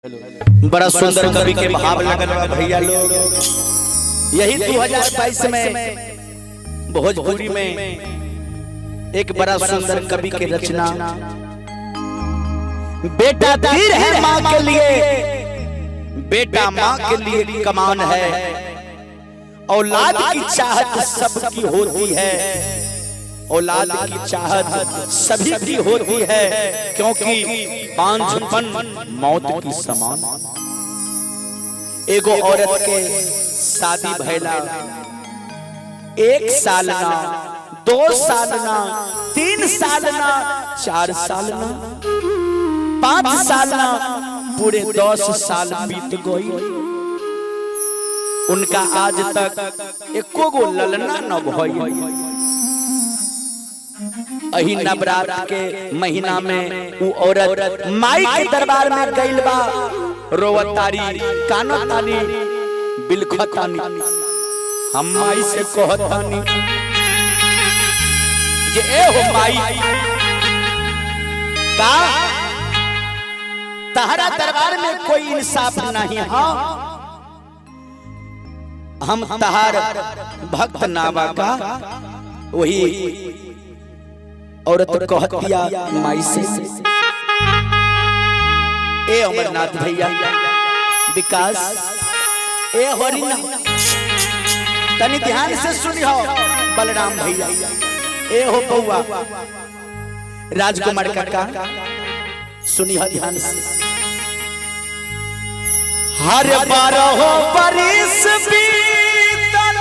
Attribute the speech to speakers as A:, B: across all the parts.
A: बड़ा सुंदर कवि के भाव लगल बा भैया लोग। यही 2022 में भोजपुरी में एक बड़ा सुंदर कवि की रचना, बेटा तीर है माँ के लिए, बेटा माँ के लिए कमान है, औलाद की चाहत सबकी होती है, औलाद की चाहत सभी की होती है, क्योंकि बांझपन मौत की समान। एगो औरत के शादी भैला 1 साल ना, 2 साल ना, 3 साल ना, 4 साल ना, 5 साल ना, पूरे 10 साल बीत गई। उनका आज तक एको गो ललना न भई। अही नवरात्र के महीना में वो औरत माई के दरबार में गइल बा, रोवतारी, कानतानी, बिलखतानी। हम माई से कहतानी जे ए हो माई, का तहरा दरबार में कोई इंसाफ नहीं। हाँ, हम तहार भक्त नावा का। वही औरत कहतिया माई से, ए अमरनाथ भैया, विकास, ए हरिना, तनी ध्यान से सुनियो बलराम भैया, ए हो बउआ राजकुमार काका, सुनियो ध्यान से। हर 12 बरिस बीतल,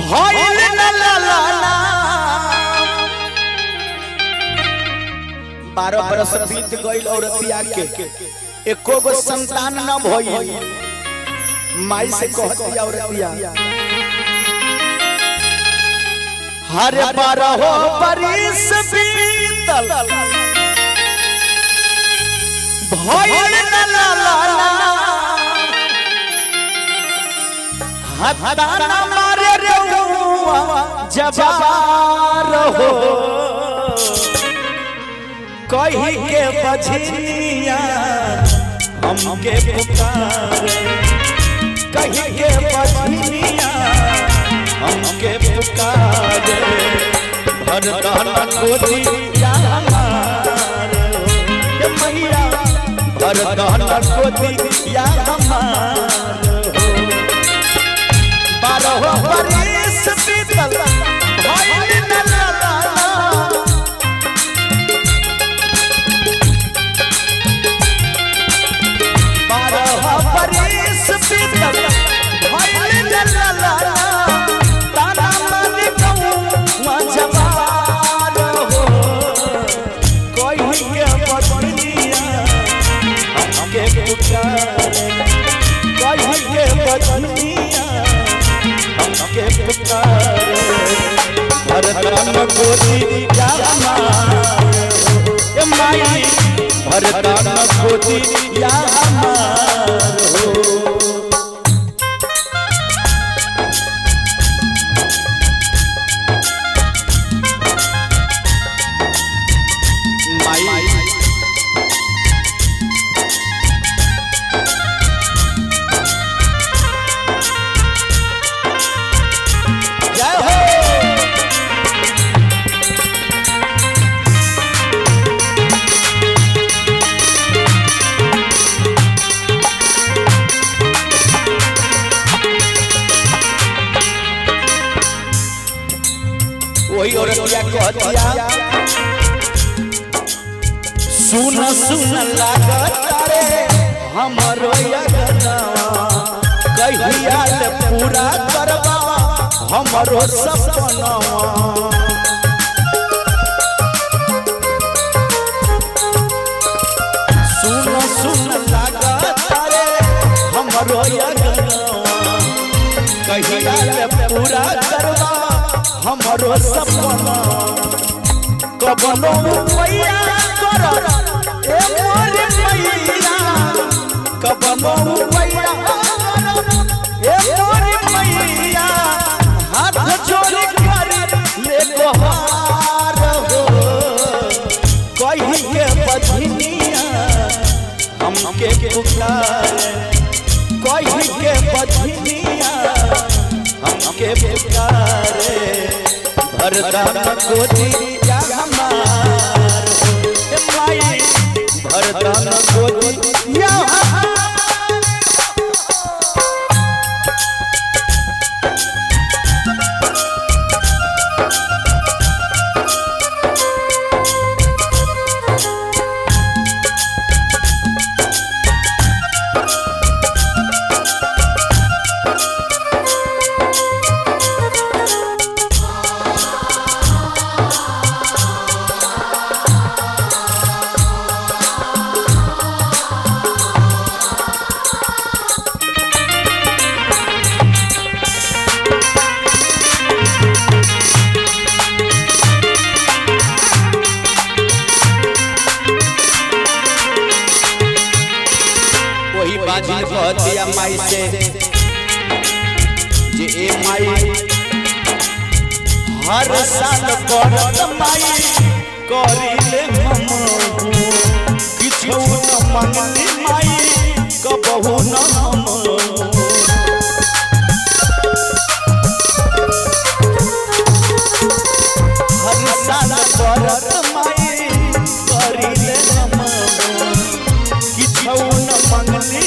A: भइल न ललना। 12 बरस बीत गइल औरतिया के, एको गो संतान न भइल। माई से कहतिया औरतिया, हर 12 बरिस बीतल, भइल न ललना। हताना मारे रउआ जबार हो, कही के बझनिया हमके पुकारे, कही के बझनिया हमके पुकारे। भरदान गोदी या हमार हो मैया, भरदान गोदी या हमार हो। 12 बरिस बीतल, भइल न ललना। 12 बरिस बीतल, भइल न ललना। ताना मारी गौआ जवार हो, कही के बझनिया हमके पुकारे, कही के बझनिया हमके पुकारे। भरदान गोदी या हमार हो माई, भरदान गोदी या हमार हो। वही औरतिया कहतिया, सुन सुन लागत रे हमरो यगनवा, कहिया ले पूरा करबा हमरो सपनवा। सुन सुन लागत रे हमरो यगनवा, कहिया ले पूरा करबा हमरो सपना। कबनो मैया कर ए मोर मैया, कबनो मैया ए मोर मैया, हाथ जोड़ कर ले गोहार हो। पुकारे कोई के बजनिया हमके पुकारे भरदान गोदी या हमार माई भरदान गोदी या बाजी कहतिया माई से जे ए माई हर साल बरत माई करिले हम किछु न मंगली माई कबहू न हम हर साल बरत माई करिले हम किछु न मंगली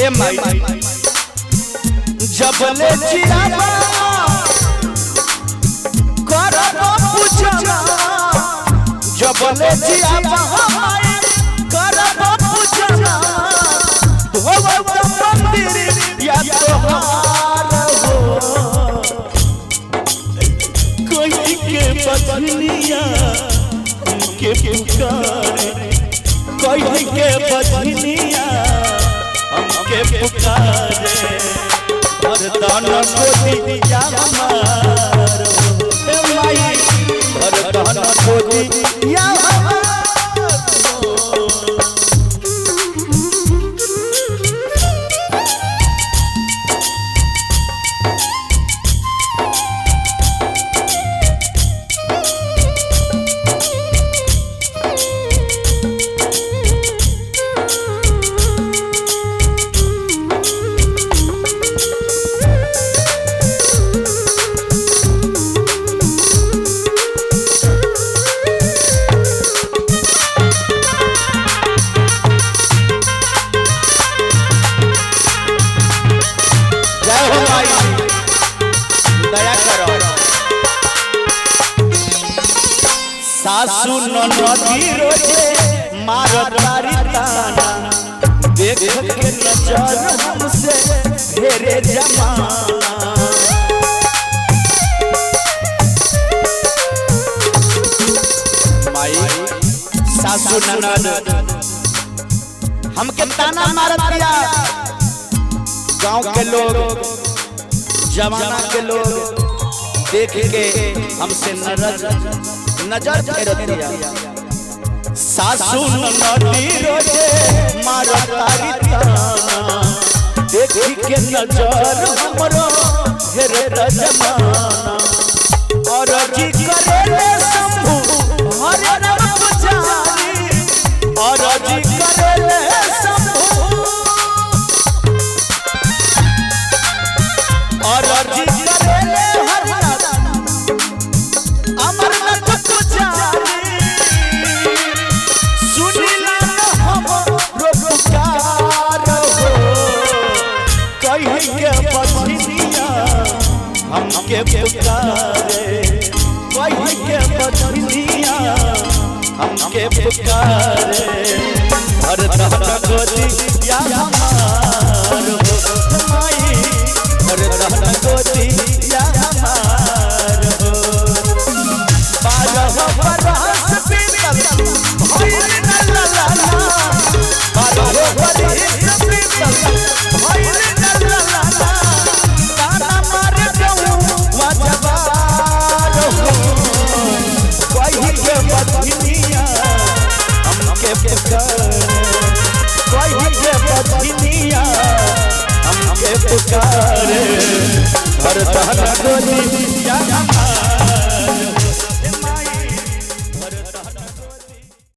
A: ए माई जबले जियाबा करब पूजना जबले जियाबा करब पूजना धोब मंदिर या तोहार हो कोई के बजनिया के पुकारे कोई के बजनिया हमके पुकारे भरदान गोदी या हमार माई भरदान गोदी या हमार सासु ननदी रोजे मारतारी ताना देख के नजर हमसे ढेरे जमाना माई सासु ननद हमके ताना मारतिया गांव के लोग जमाना के लोग देख के हमसे नजर फेरतिया सासु ननदी रोजे मारतारी ताना देख के नजर हमरो ढेरे जमाना और जी करे शंभु हरे राम पुजारी और जी करे शंभु और जी करे हरे अमरनाथ पुजारी सुनिला हमरो पुकार हो कहीं के बजनिया हमके पुकारे कहीं के बजनिया हमके पुकारे भरदान गोदी या हमार माई भरदान गोदी